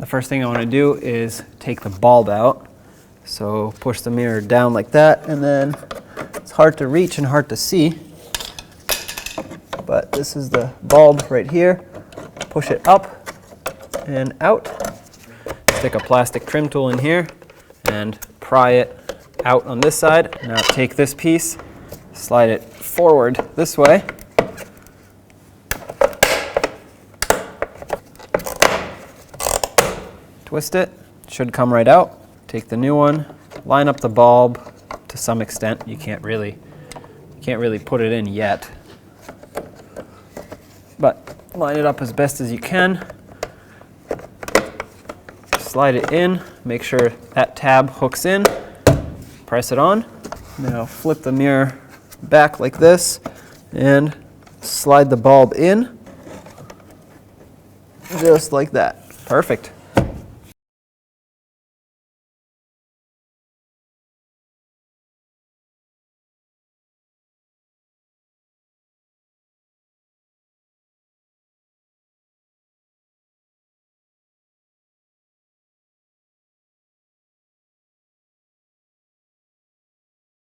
first thing I want to do is take the bulb out. So push the mirror down like that, and then it's hard to reach and hard to see, but this is the bulb right here. Push it up and out. Stick a plastic trim tool in here and pry it out on this side. Now take this piece, slide it forward this way. Twist it, should come right out. Take the new one, line up the bulb to some extent. You can't really put it in yet, but line it up as best as you can. Slide it in, make sure that tab hooks in, press it on. Now flip the mirror back like this and slide the bulb in, just like that. Perfect.